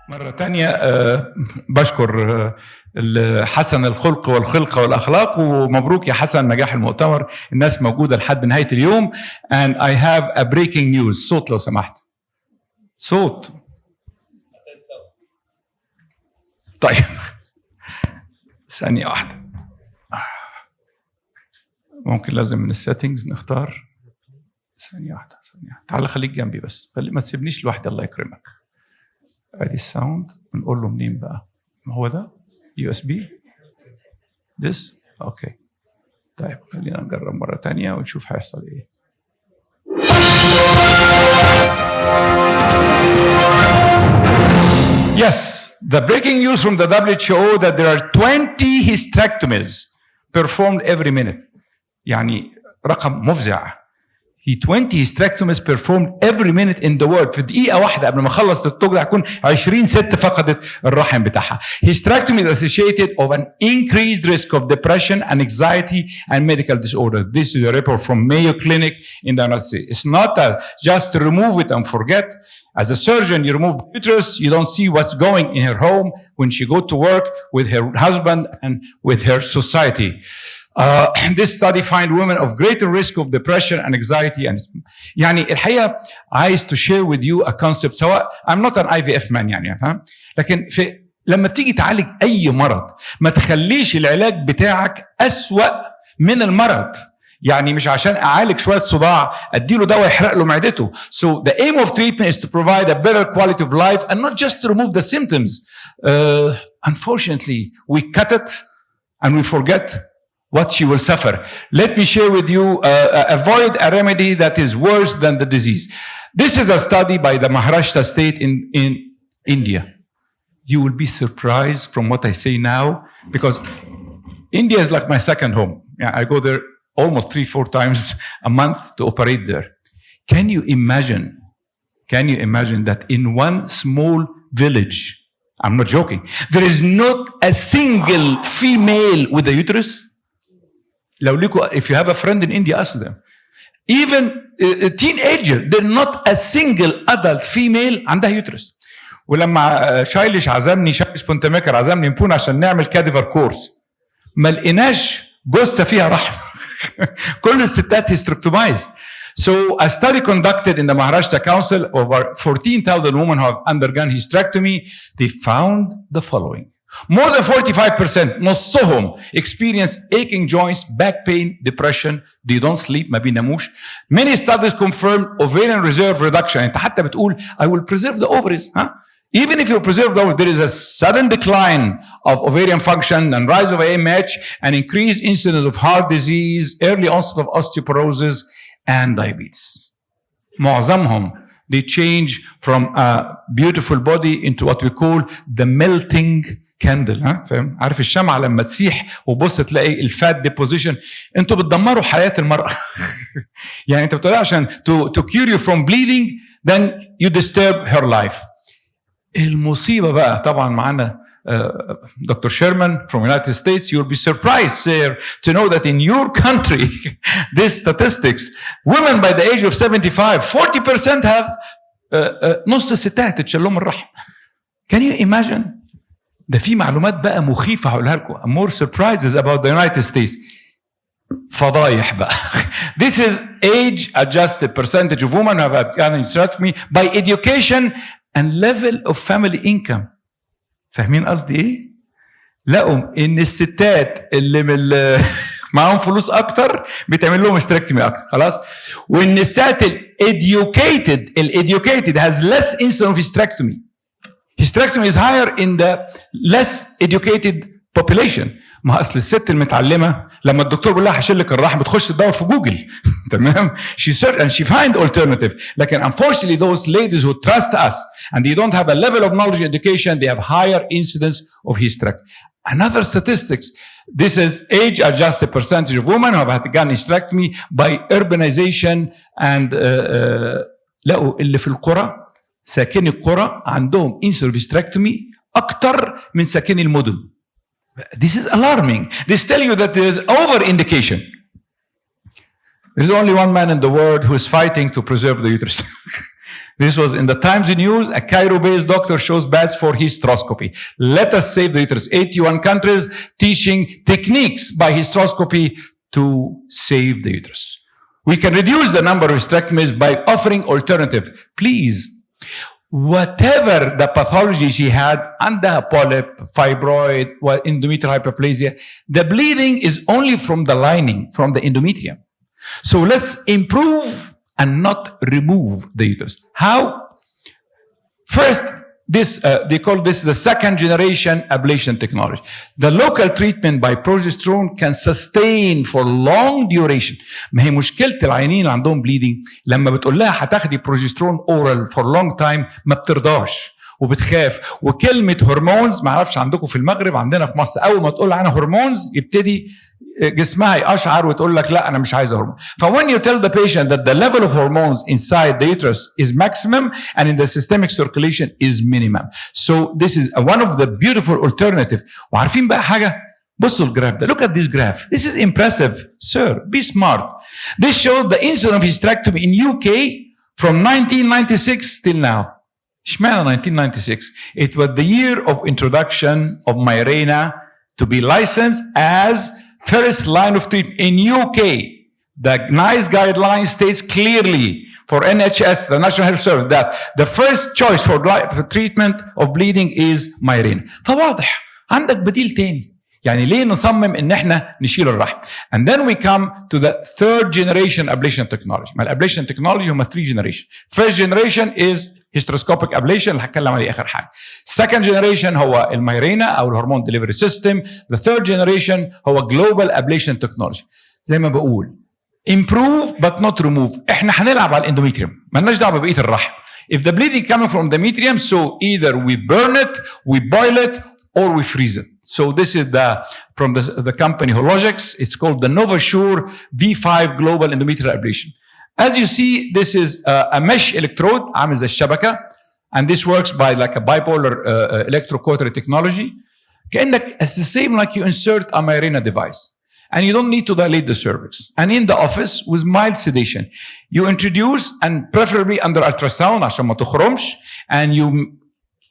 مرة تانية بشكر حسن الخلق والخلقة والأخلاق، ومبروك يا حسن نجاح المؤتمر. الناس موجودة لحد نهاية اليوم. And I have a breaking news. صوت لو سمحت. صوت. طيب ثانية واحدة، ممكن لازم من السيتنجز نختار. ثانية واحدة. تعال خليك جنبي بس، ما تسيبنيش لوحدي الله يكرمك. ادي الساوند، نقول له منين بقى؟ ما هو ده USB this اوكي. طيب خلينا نجرب مرة تانية ونشوف هيحصل ايه. Yes, the breaking news from the WHO that there are 20 hysterectomies performed every minute. يعني رقم مفزع. 20 hysterectomies performed every minute in the world. في دقيقة واحدة قبل ما اخلص التوك ده هيكون 20 ست فقدت الرحم بتاعها. Hysterectomy is associated of an increased risk of depression and anxiety and medical disorder. This is a report from Mayo Clinic in the United States. It's not just to remove it and forget. As a surgeon, you remove the uterus, you don't see what's going in her home when she go to work with her husband and with her society. This study find women of greater risk of depression and anxiety. And يعني الحقيقة عايز to share with you a concept. سواء I'm not an IVF man يعني فاهم، لكن لما بتيجي تعالج أي مرض ما تخليش العلاج بتاعك أسوأ من المرض. يعني مش عشان أعالج شوية صداع أديله دواء يحرق له معدته. So the aim of treatment is to provide a better quality of life and not just to remove the symptoms. Unfortunately, we cut it and we forget what she will suffer. Let me share with you, avoid a remedy that is worse than the disease. This is a study by the Maharashtra state in India. You will be surprised from what I say now, because India is like my second home. Yeah, I go there almost 3-4 times a month to operate there. Can you imagine that in one small village, I'm not joking, there is not a single female with a uterus? If you have a friend in India, ask them. Even a teenager, there's not a single adult female عندها uterus. ولما شايلش بونتميكر عزمني مبون عشان نعمل كاديفر كورس، ما لقيناش جثة فيها رحم. كل الستات hysterectomized. So a study conducted in the Maharashtra Council, over 14,000 women who have undergone hysterectomy, they found the following. More than 45% نصهم experience aching joints, back pain, depression, they don't sleep, ما بيناموش. Many studies confirm ovarian reserve reduction. انت حتى بتقول I will preserve the ovaries. Huh? Even if you preserve the ovaries, there is a sudden decline of ovarian function and rise of AMH and increased incidence of heart disease, early onset of osteoporosis and diabetes. معظمهم they change from a beautiful body into what we call the melting كاندل. ها فاهم؟ عارف الشمعة لما تسيح وبص تلاقي الفات ديبوزيشن. انتوا بتدمروا حياة المرأة. يعني انت بتقول عشان to cure you from bleeding then you disturb her life. المصيبة بقى طبعا معنا Dr. Sherman from United States. You'll be surprised, sir, to know that in your country, these statistics, women by the age of 75, 40% have نص الستات تشلهم الرحم. Can you imagine? ده في معلومات بقى مخيفة هقولها لكم. More surprises about the United States. فضايح بقى. This is age-adjusted percentage of women who have had hysterectomy by education and level of family income. فاهمين قصدي ايه؟ لقوا ان الستات اللي معاهم فلوس اكتر بتعمل لهم hysterectomy اكتر، خلاص؟ وان الستات educated has less incidence of hysterectomy. Hysterectomy is higher in the less educated population. ما اصل الست المتعلمه لما الدكتور بيقول لها هشيل لك الرحم بتخش تدور في جوجل. تمام؟ she search and she find alternative. لكن unfortunately those ladies who trust us and they don't have a level of knowledge education, they have higher incidence of hysterectomy. Another statistics, this is age adjusted percentage of women who have undergone hysterectomy by urbanization and لقوا اللي في القرى ساكني القرى عندهم incidence of hysterectomy اكتر من ساكني المدن. This is alarming. This tell you that there is over indication. There is only one man in the world who is fighting to preserve the uterus. This was in the Times News. A Cairo-based doctor shows baths for hysteroscopy. Let us save the uterus. 81 countries teaching techniques by hysteroscopy to save the uterus. We can reduce the number of hysterectomies by offering alternative. Please, whatever the pathology she had, under polyp, fibroid, endometrial hyperplasia, the bleeding is only from the lining, from the endometrium. So let's improve and not remove the uterus. How? First, they call this the second generation ablation technology. The local treatment by progesterone can sustain for long duration. ما هي مشكلة العيانين اللي عندهم bleeding لما بتقول لها هتاخدي بروجسترون oral for long time ما بترضاش وبتخاف. وكلمة هرمونز ما اعرفش عندكم في المغرب، عندنا في مصر أول ما تقول عنها هرمونز يبتدي جسمها يقشعر وتقول لك لا أنا مش عايزة هرمون. when you tell the patient that the level of hormones inside the uterus is maximum and in the systemic circulation is minimum. So this is one of the beautiful alternative. وعارفين بقى حاجة؟ بصوا الجراف ده. Look at this graph. This is impressive. Sir, be smart. This shows the incidence of hysterectomy in UK from 1996 till now. اشمعنى 1996? It was the year of introduction of Mirena to be licensed as first line of treatment in UK. The NICE guideline states clearly for NHS, the National Health Service, that the first choice for treatment of bleeding is Mirena. فواضح عندك بديل تاني. يعني ليه نصمم ان احنا نشيل الرحم؟ And then we come to the third generation ablation technology. ما الابليشن تكنولوجي هم 3 generation. First generation is hysteroscopic ablation اللي هتكلم عليه اخر حاجه. Second generation هو الميرينا او الهرمون ديليفري سيستم. The third generation هو global ablation technology. زي ما بقول improve but not remove. احنا هنلعب على الاندوميتريوم، مالناش دعوه ببقيه الرحم. If the bleeding coming from the endometrium, so either we burn it, we boil it, or we freeze it. So this is from the company Hologics. It's called the NovaSure V5 Global Endometrial Ablation. As you see, this is a mesh electrode, عامل زي الشبكة, and this works by like a bipolar electrocautery technology. كأنك it's the same like you insert a Mirena device, and you don't need to dilate the cervix. And in the office with mild sedation, you introduce, and preferably under ultrasound عشان ما تخرمش, and you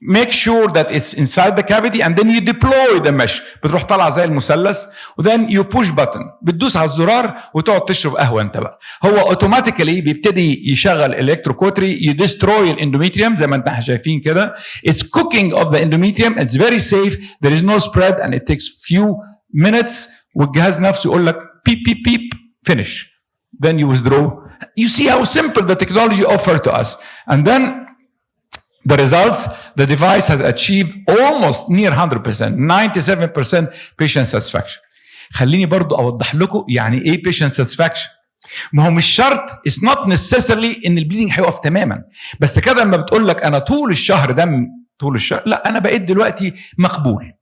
make sure that it's inside the cavity, and then you deploy the mesh. بتروح طالعه زي المثلث, then you push button, بتدوس على الزرار وتقعد تشرب قهوه انت بقى. هو اوتوماتيكالي بيبتدي يشغل الكتروكوتري, يدستروي الاندوميتريوم زي ما انت شايفين كده. It's cooking of the endometrium. It's very safe. There is no spread and it takes few minutes. والجهاز نفسه يقول لك beep beep beep finish. Then you withdraw. You see how simple the technology offered to us. And then the results, the device has achieved almost near 100%, 97% patient satisfaction. خليني برضو أوضح لكم يعني إيه patient satisfaction. ما هو مش شرط, it's not necessarily إن البليدنج هيقف تماما. بس كده لما بتقول لك أنا طول الشهر دم طول الشهر, لا أنا بقيت دلوقتي مقبول.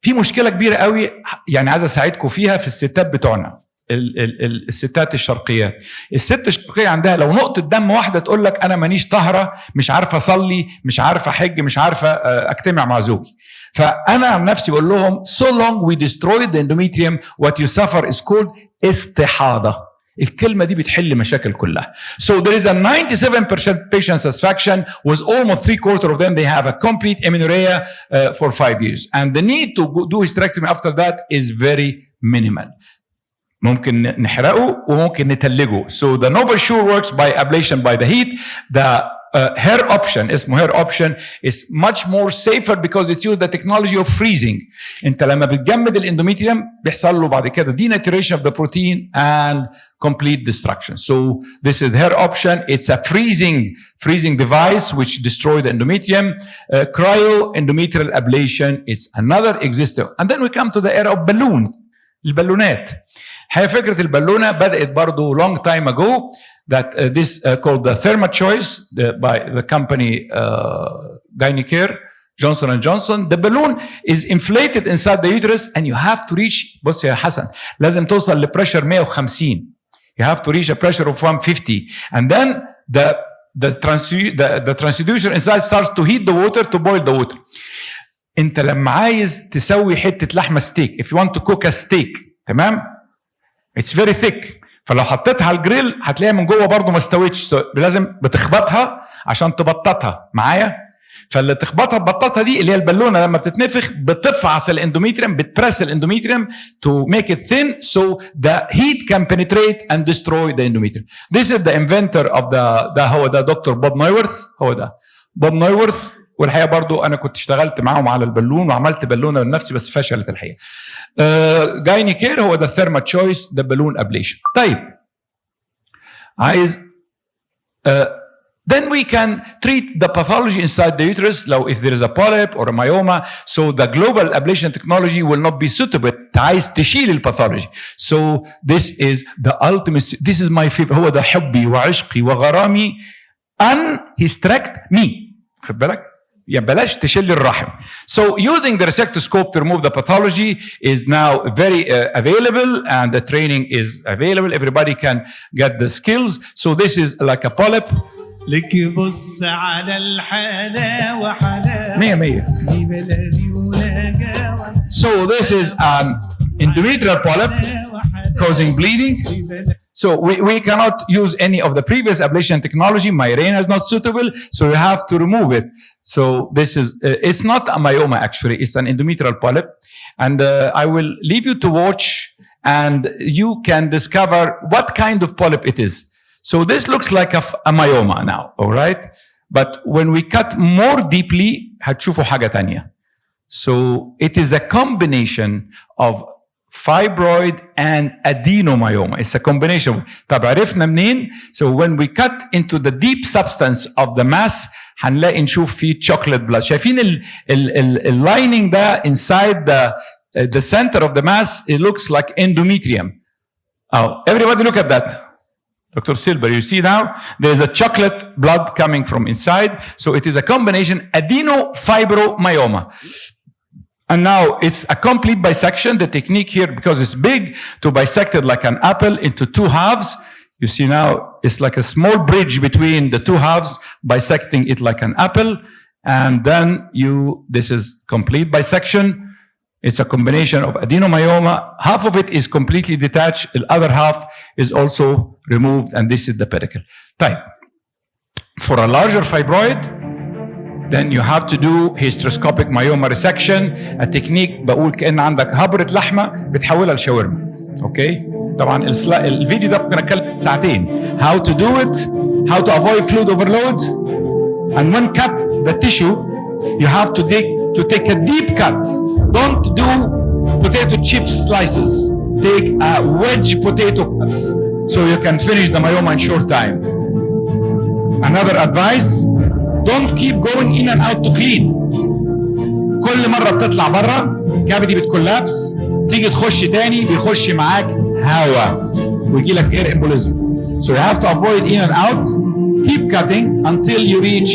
في مشكلة كبيرة قوي يعني عايز أساعدكم فيها في الستات بتوعنا. الستات الشرقيات. الست الشرقيه عندها لو نقطه دم واحده تقول لك انا مانيش طاهره, مش عارفه اصلي, مش عارفه احج, مش عارفه اجتمع مع زوجي. فانا عن نفسي بقول لهم so long we destroy the endometrium what you suffer is called استحاضه. الكلمه دي بتحل مشاكل كلها. So there is a 97% patient satisfaction with almost 3/4 of them they have a complete amenorrhea for 5 years, and the need to do hysterectomy after that is very minimal. ممكن نحرقه وممكن نتلجه. So the NovaSure works by ablation by the heat. The hair option, اسمه hair option, is much more safer because it uses the technology of freezing. انت لما بتجمد الاندوميتريوم بيحصل له بعد كده denaturation of the protein and complete destruction. So this is hair option. It's a freezing device which destroys the endometrium. Cryo endometrial ablation is another existing. And then we come to the era of balloon. البالونات. هي فكرة البالونة بدأت برضو long time ago that this called the ThermaChoice by the company Gynecare, Johnson & Johnson. The balloon is inflated inside the uterus and you have to reach, بص يا حسن, لازم توصل لبريشر 150. You have to reach a pressure of 150. And then the transducer inside starts to heat the water to boil the water. انت لما عايز تسوي حتة لحمة ستيك, if you want to cook a steak, تمام, it's very thick, فلو حطيتها على الجريل هتلاقيها من جوه برضو ما استويتش, لازم بتخبطها عشان تبططها معايا. فاللي تخبطها ببططها دي اللي هي البالونه لما بتتنفخ بتفعص الاندوميتريوم, بتبرس الاندوميتريوم to make it thin so the heat can penetrate and destroy the endometrium. This is the inventor of ده هو ده دكتور بوب نويورث, هو ده بوب نويورث. والحقيقه برضو انا كنت اشتغلت معاهم على البالون وعملت بالونه لنفسي بس فشلت الحقيقه. جايني كير هو ده ثيرما تشويس, ده بالون ابليشن. طيب عايز then we can treat the pathology inside the uterus, if there is a polyp or a myoma, so the global ablation technology will not be suitable. عايز تشيل الباثولوجي. So this is the ultimate, this is my favorite, هو ده حبي وعشقي وغرامي, an hysterectomy. خد بالك؟ يعني بلاش تشيل الرحم. So using the resectoscope to remove the pathology is now very available, and the training is available. Everybody can get the skills. So this is like a polyp. لك بص على الحلا وحلا مية مية. So this is an endometrial polyp causing bleeding. So we cannot use any of the previous ablation technology. Myrena is not suitable, so you have to remove it. So this is, it's not a myoma actually, it's an endometrial polyp. And I will leave you to watch and you can discover what kind of polyp it is. So this looks like a myoma now, all right? But when we cut more deeply, هتشوفوا حاجة تانية. So it is a combination of fibroid and adenomyoma. It's a combination. طب عرفنا منين? So when we cut into the deep substance of the mass, هنلاقي نشوف فيه chocolate blood. شايفين ال lining ده inside the center of the mass, it looks like endometrium. Oh, everybody look at that. Dr. Silber, you see now, there's a chocolate blood coming from inside. So it is a combination adenofibromyoma. And now it's a complete bisection. The technique here, because it's big, to bisect it like an apple into two halves. You see now, it's like a small bridge between the two halves, bisecting it like an apple. And then this is complete bisection. It's a combination of adenomyoma. Half of it is completely detached. The other half is also removed. And this is the pedicle. Type. For a larger fibroid, then you have to do hysteroscopic myoma resection. A technique بقول كأن عندك هبرة لحمة بتحولها لشاورما. Okay? طبعا الفيديو ده ممكن اتكلم ساعتين. How to do it, how to avoid fluid overload. And when cut the tissue, you have to take a deep cut. Don't do potato chip slices. Take a wedge potato cuts so you can finish the myoma in short time. Another advice, don't keep going in and out to clean. كل مرة بتطلع برا كافيتي بتكولابس، تيجي تخش تاني بيخش معاك هواء ويجي لك air embolism. So you have to avoid in and out. Keep cutting until you reach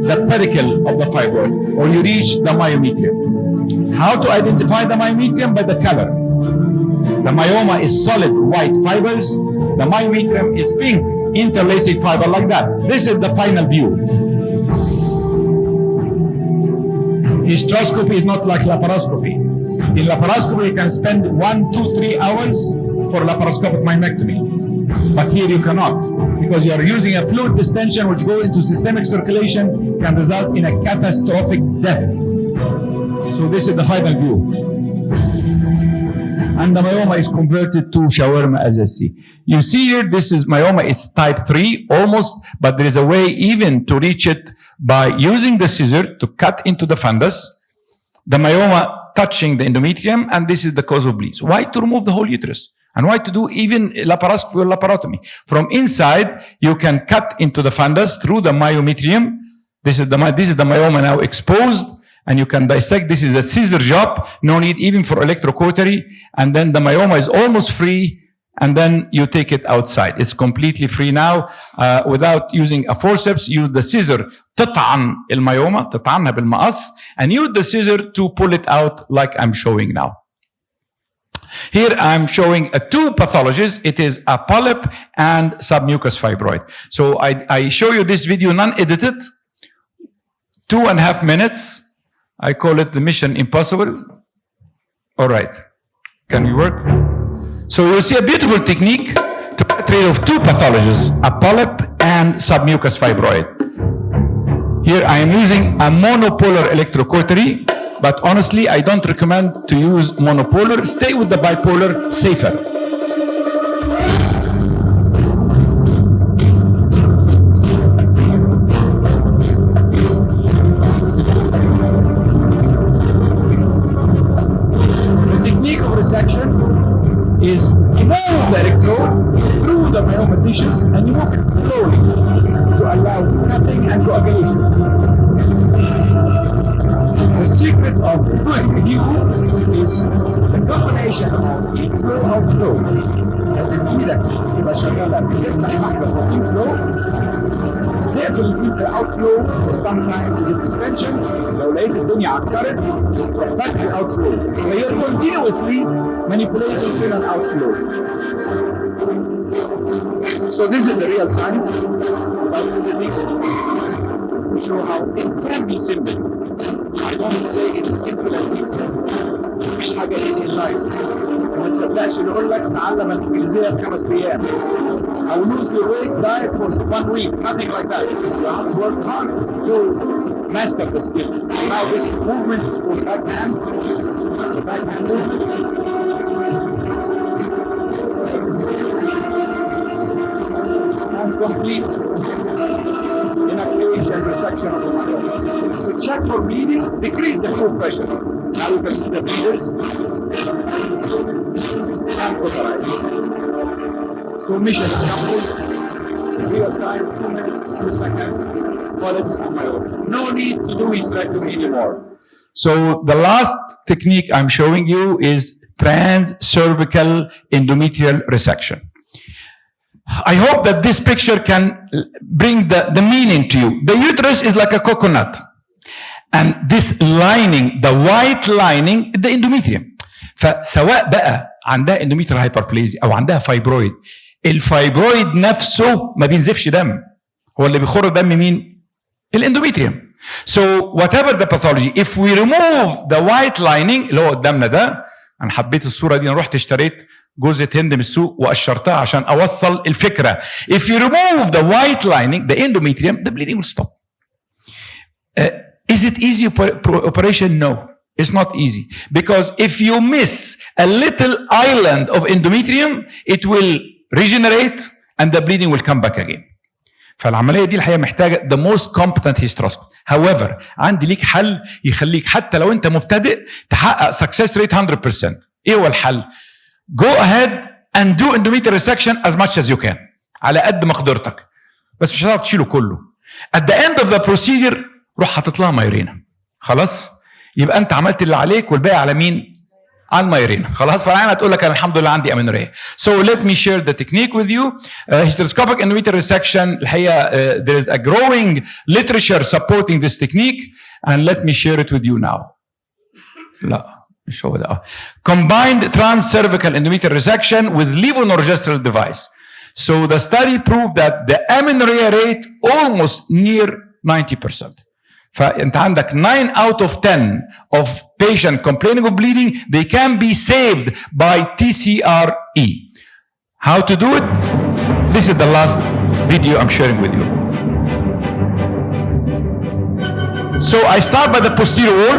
the pedicle of the fibroid or you reach the myometrium. How to identify the myometrium? By the color. The myoma is solid white fibers. The myometrium is pink interlacing fiber like that. This is the final view. Hysteroscopy is not like laparoscopy. In laparoscopy, you can spend 1, 2, 3 hours for laparoscopic myomectomy. But here you cannot, because you are using a fluid distension which goes into systemic circulation, can result in a catastrophic death. So this is the final view. And the myoma is converted to shawarma, as I see. You see here, this is myoma is type 3 almost, but there is a way even to reach it by using the scissor to cut into the fundus, the myoma touching the endometrium, and this is the cause of bleeds. Why to remove the whole uterus? And why to do even laparoscopy or laparotomy? From inside, you can cut into the fundus through the myometrium. This is the myoma now exposed, and you can dissect. This is a scissor job, no need even for electrocautery. And then the myoma is almost free, and then you take it outside. It's completely free now, without using a forceps. Use the scissor, تطعن الميوما, تطعنها بالمقص, and use the scissor to pull it out like I'm showing now. Here I'm showing two pathologies. It is a polyp and submucous fibroid. So I show you this video non-edited, 2.5 minutes. I call it the mission impossible. All right. Can we work? So you see a beautiful technique to get rid of two pathologies, a polyp and submucous fibroid. Here I am using a monopolar electrocautery, but honestly, I don't recommend to use monopolar. Stay with the bipolar, safer. The technique of resection is to move the electrode through the myoma tissues and you move it slowly to allow cutting and coagulation. The secret of good view is the combination of inflow outflow. لازم ايدك تبقى شغاله بتفتح محبس الانفلو تقفل الاوتفلو for some time to get distension. لو لقيت الدنيا عكرت فتح الاوتفلو. فهي continuously manipulating in and outflow. So this is the real time. We show how it can be simple. I don't say it's simple and easy. مفيش حاجة easy in life. ما تصدقش اللي يقول لك تعلم الإنجليزية في 5 أيام. أو lose your weight diet for 1 week. Nothing like that. You have to work hard to master the skills. Now this movement is called backhand. The backhand movement. And complete inoculation resection of the myoma. To check for bleeding, decrease the flow pressure. Now you can see the bleeders and cauterize. So mission accomplished. Real time, 2 minutes, 2 seconds. Polyps on myoma. No need to do hysterectomy anymore. So the last technique I'm showing you is transcervical endometrial resection. I hope that this picture can bring the meaning to you. The uterus is like a coconut. And this lining, the white lining, the endometrium. فسواء بقى عندها endometrial hyperplasia أو عندها fibroid. الفايبرويد نفسه ما بينزفش دم. هو اللي بيخر دم مين؟ الاندوميتريوم. So whatever the pathology, if we remove the white lining اللي هو قدامنا ده، أنا حبيت الصورة دي، أنا رحت اشتريت جوزة هند من السوق وقشرتها عشان أوصل الفكرة. If you remove the white lining, the endometrium, the bleeding will stop. Is it easy operation? No, it's not easy. Because if you miss a little island of endometrium, it will regenerate and the bleeding will come back again. فالعملية دي الحقيقة محتاجة the most competent hysteroscopic. However, عندي ليك حل يخليك حتى لو أنت مبتدئ تحقق success rate 100%. إيه هو الحل؟ Go ahead and do endometrial resection as much as you can. على قد مقدرتك. بس مش هتعرف تشيله كله. At the end of the procedure روح حاطط لها مايورينا. خلاص؟ يبقى أنت عملت اللي عليك والباقي على مين؟ على المايورينا. خلاص؟ فالعينة هتقول لك أنا الحمد لله عندي أمينوريا. So let me share the technique with you. Hysteroscopic endometrial resection الحقيقة there is a growing literature supporting this technique and let me share it with you now. لا. مش هو ده. Combined transcervical endometrial resection with levonorgestrel device. So the study proved that the amenorrhea rate almost near 90%. فأنت عندك 9 out of 10 of patient complaining of bleeding, they can be saved by TCRE. How to do it? This is the last video I'm sharing with you. So I start by the posterior wall.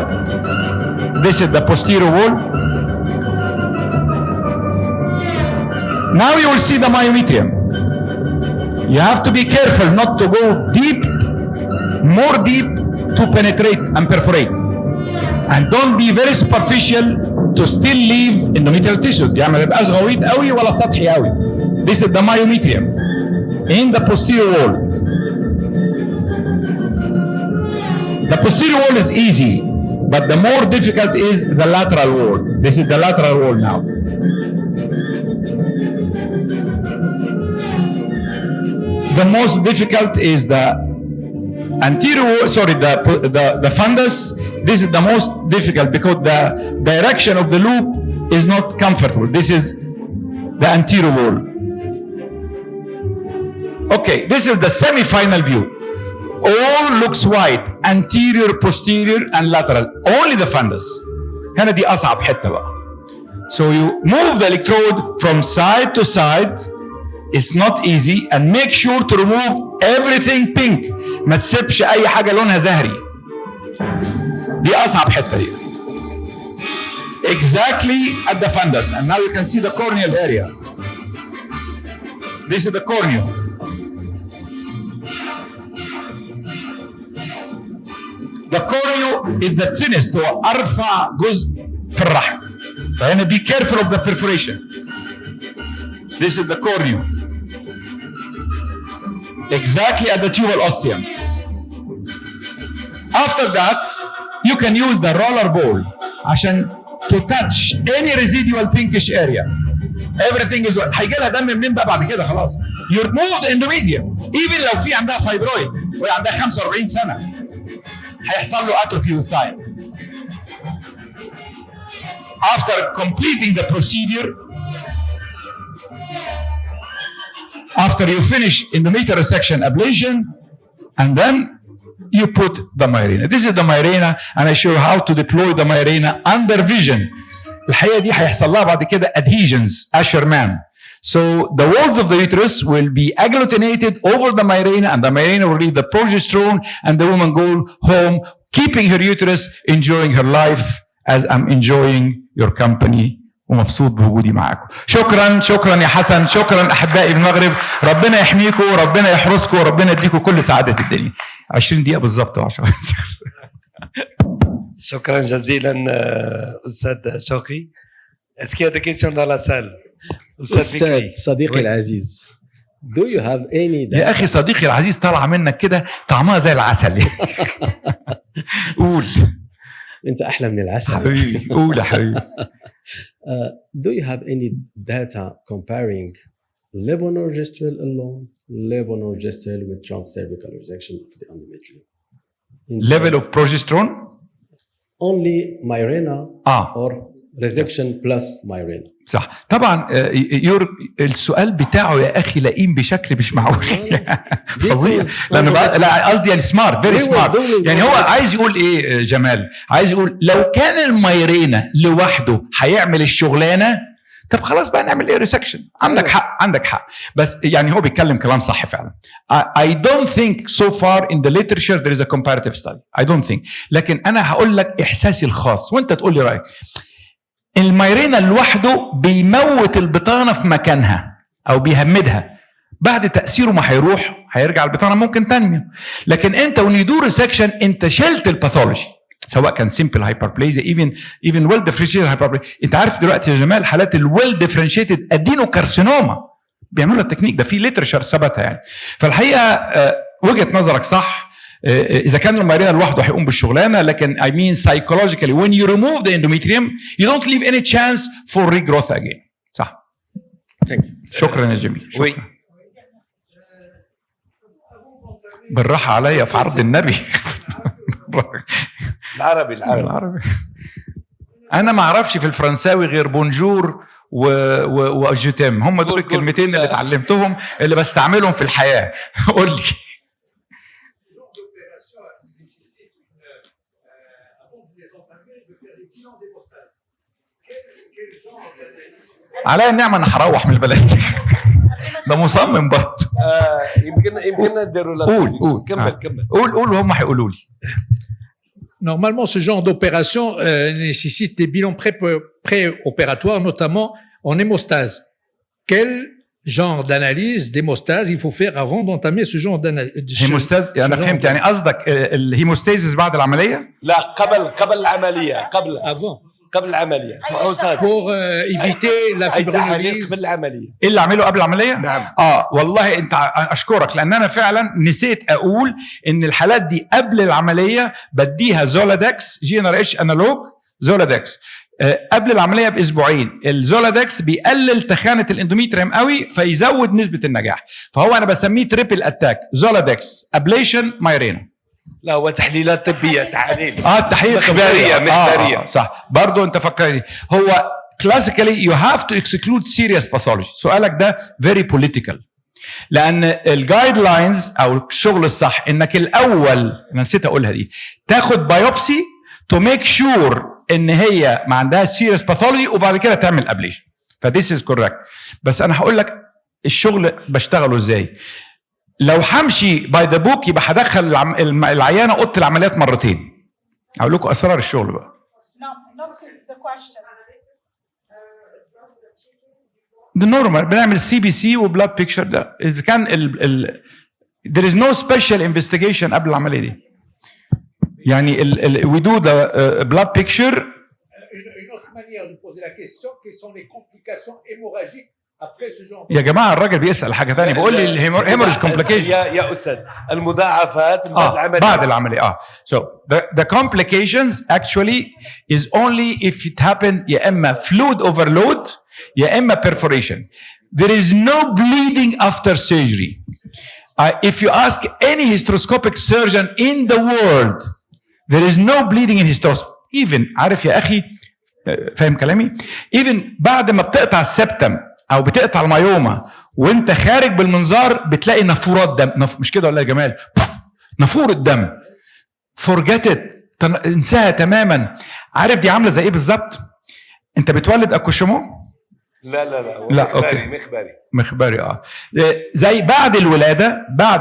This is the posterior wall. Now you will see the myometrium. You have to be careful not to go deep, more deep to penetrate and perforate. And don't be very superficial to still leave endometrial tissues. يعني ما يبقاش غويط قوي ولا سطحي قوي. This is the myometrium in the posterior wall. The posterior wall is easy. But the more difficult is the lateral wall. This is the lateral wall now. The most difficult is the anterior wall, sorry, the fundus. This is the most difficult because the direction of the loop is not comfortable. This is the anterior wall. Okay, this is the semi-final view. All looks white, anterior, posterior, and lateral. Only the fundus. هنا دي أصعب حتة بقى. So you move the electrode from side to side. It's not easy, and make sure to remove everything pink. ما تسيبش اي حاجه لونها زهري. دي اصعب حته دي. Exactly at the fundus, and now you can see the corneal area. This is the cornea. The cornea is the thinnest, هو أرفع جزء في الرحم. فهنا be careful of the perforation. This is the cornea. Exactly at the tubal ostium. After that, you can use the roller ball عشان to touch any residual pinkish area. Everything is هيجي لها دم منين بقى بعد كده خلاص. You remove the endometrium. Even لو في عندها فايبرويد وهي عندها 45 سنة هيحصل له atrophy with time. After completing the procedure, after you finish endometrial resection ablation, and then you put the Mirena. This is the Mirena, and I show you how to deploy the Mirena under vision. الحقيقة دي هيحصل لها بعد كده adhesions, Asherman. So the walls of the uterus will be agglutinated over the Mirena, and the Mirena will release the progesterone, and the woman go home, keeping her uterus, enjoying her life as I'm enjoying your company. ومبسوط بوجودي معاكم. شكرا يا حسن، شكرا احبائي بالمغرب، ربنا يحميكم وربنا يحرسكم وربنا يديكم كل سعاده الدنيا. 20 دقيقه بالظبط و10. شكرا جزيلا استاذ شوقي. اسكي هذا كيسيون dans la salle. استاذ صديقي العزيز، do you have any يا اخي صديقي العزيز طالعه منك كده طعمها زي العسل. قول. انت احلى من العسل حبيبي. قول يا حبيبي. Do you have any data comparing levonorgestrel alone, levonorgestrel with transcervical resection of the endometrium? Level of progesterone? Only Mirena or resection plus Mirena. صح. طبعا السؤال بتاعه يا اخي لئيم بشكل مش معقول. فظيع. لانه لا قصدي يعني سمارت، فيري سمارت. يعني هو عايز يقول ايه جمال؟ عايز يقول لو كان الميرينا لوحده هيعمل الشغلانه، طب خلاص بقى نعمل ايه ريسكشن. عندك حق، عندك حق. بس يعني هو بيتكلم كلام صح فعلا. I don't think so far in the literature there is a comparative study. I don't think. لكن انا هقول لك احساسي الخاص وانت تقول لي رايك. الميرينا لوحده بيموت البطانه في مكانها او بيهمدها. بعد تاثيره ما هيرجع البطانه ممكن تنمو. لكن انت ونيدور ريسكشن انت شلت الباثولوجي، سواء كان سيمبل هايبربليزيا ايفن ويل ديفرنشيتد هايبربليزيا. انت عارف دلوقتي يا جمال حالات الويل ديفرنشيتد ادينوكارسينوما بيعملوا التكنيك ده، في ليترشر ثبتها يعني. فالحقيقه وجهه نظرك صح. إذا كان الميرينا لوحده هيقوم بالشغلانة، لكن I mean psychologically when you remove the endometrium you don't leave any chance for regrowth again. صح. Thank you. شكرا يا جميل. شكرا. بالراحة عليا في عرض النبي. العربي. أنا ما أعرفش في الفرنساوي غير بونجور وجوتيم. هم دول الكلمتين اللي اتعلمتهم اللي بستعملهم في الحياة. قول لي. على النعمة أنا هروح من البلد. ده مصمم برضه. يمكن نديروا لا. قول. كمل. قول وهم هيقولوا لي. Normalement, ce genre d'opération nécessite des bilans préopératoires, notamment en hémostase. Quel genre d'analyse d'hémostase il faut faire avant d'entamer ce genre d'analyse? هيموستاز أنا فهمت يعني قصدك الهيموستاسيس بعد العملية؟ لا قبل العملية. قبل العملية. pour éviter la fibrinolyse. قبل العملية. ايه اللي اعمله قبل العمليه؟ نعم. والله انت اشكرك، لان انا فعلا نسيت اقول ان الحالات دي قبل العمليه بديها زولادكس GnRH انالوج زولادكس. قبل العمليه باسبوعين الزولادكس بيقلل تخانه الاندوميتريم قوي فيزود نسبه النجاح. فهو انا بسميه تريبل اتاك، زولادكس ابليشن مايرينا. لا هو تحليلات طبيه تحاليل. التحاليل مخبريه. صح. برضو انت فكرني. هو classically you have to exclude serious pathology. سؤالك ده very political، لان الجايد لاينز او الشغل الصح انك الاول، انا نسيت اقولها دي، تاخد بايوبسي to make sure ان هي ما عندها serious pathology وبعد كده تعمل ابليشن. فthis is correct. بس انا هقول لك الشغل بشتغله ازاي. لو همشي باي ذا بوك يبقى هدخل العيانه اوضه العمليات مرتين. اقول لكم اسرار الشغل بقى. Nonsense the question. ده نورمال، بنعمل سي بي سي وبلاد بيكتشر. ده اذا كان there is no special investigation قبل العمليه دي. يعني we do the blood picture. Une autre manière de poser la question, quelles sont les complications hémorragiques après ce genre? يا جماعه الراجل بيسال حاجه ثانيه، بيقول لي الهيموريج كومبليكيشن. يا استاذ المضاعفات بعد العمليه. بعد العمليه so the complications actually is only if it happened يا اما fluid overload يا اما perforation. There is no bleeding after surgery. If you ask any hysteroscopic surgeon in the world, there is no bleeding in hysteroscopy. Even عارف يا اخي، فاهم كلامي؟ even بعد ما بتقطع السبتم او بتقطع المايوما وانت خارج بالمنظار بتلاقي نافورات دم. مش كده ولا يا جمال؟ نافوره دم. forget it، انساها تماما. عارف دي عامله زي ايه بالظبط؟ انت بتولد اكوشيمو؟ لا لا اوكي مخبري زي بعد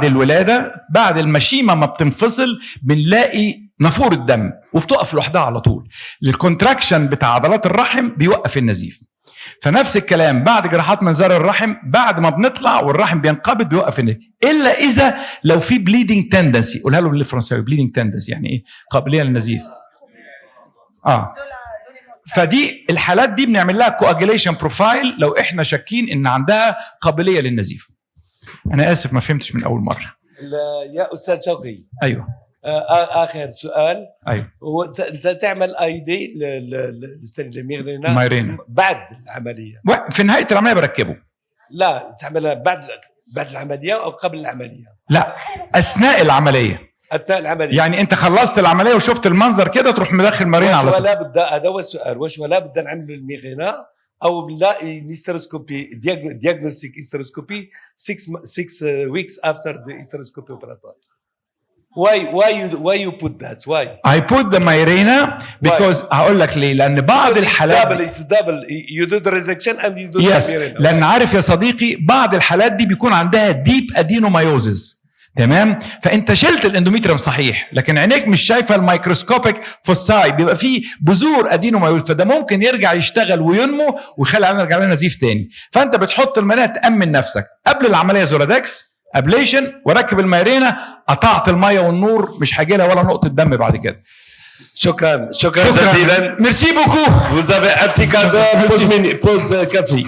الولاده بعد المشيمه ما بتنفصل بنلاقي نافوره دم وبتقف لوحدها على طول. الكونتراكشن بتاع عضلات الرحم بيوقف النزيف. فنفس الكلام بعد جراحات منظار الرحم، بعد ما بنطلع والرحم بينقبض بيوقف النزيف، الا اذا لو في بليدنج تندنسي. قولها له بالفرنساوي، بليدنج تندنسي يعني ايه؟ قابليه للنزيف. فدي الحالات دي بنعمل لها كواجيليشن بروفايل لو احنا شاكين ان عندها قابليه للنزيف. انا اسف ما فهمتش من اول مره. يا استاذ شوقي. ايوه. اخر سؤال. ايوه. هو انت تعمل اي دي مايرينا بعد العمليه؟ في نهايه العمليه بركبه. لا تعملها بعد العمليه او قبل العمليه؟ لا اثناء العمليه. اثناء العمليه يعني انت خلصت العمليه وشفت المنظر كده تروح مدخل مارينا على طول. ولا بد، هذا هو السؤال، واش ولا بد نعملوا الميغينا او لا هيستروسكوبي diagnostic hysteroscopy 6 weeks after the hysteroscopy operator? Why you put that? Why? I put the Mirena because هقول لك ليه. لأن بعض الحالات it's double. You do the resection and you do yes. the Mirena. لأن عارف يا صديقي بعض الحالات دي بيكون عندها ديب ادينومايوزز، تمام؟ فانت شلت الاندوميتريوم صحيح، لكن عينيك مش شايفه الميكروسكوبيك فوساي، بيبقى فيه بذور ادينومايوز، فده ممكن يرجع يشتغل وينمو ويخلي عينك يرجع لها نزيف تاني. فانت بتحط المناعه تامن نفسك قبل العمليه زولادكس ابليشن وركب الميرينا، قطعت الميه والنور، مش هيجي لها ولا نقطه دم بعد كده. شكرا جزيلا. ميرسي بوكو. Vous avez un petit cadeau. Pause café.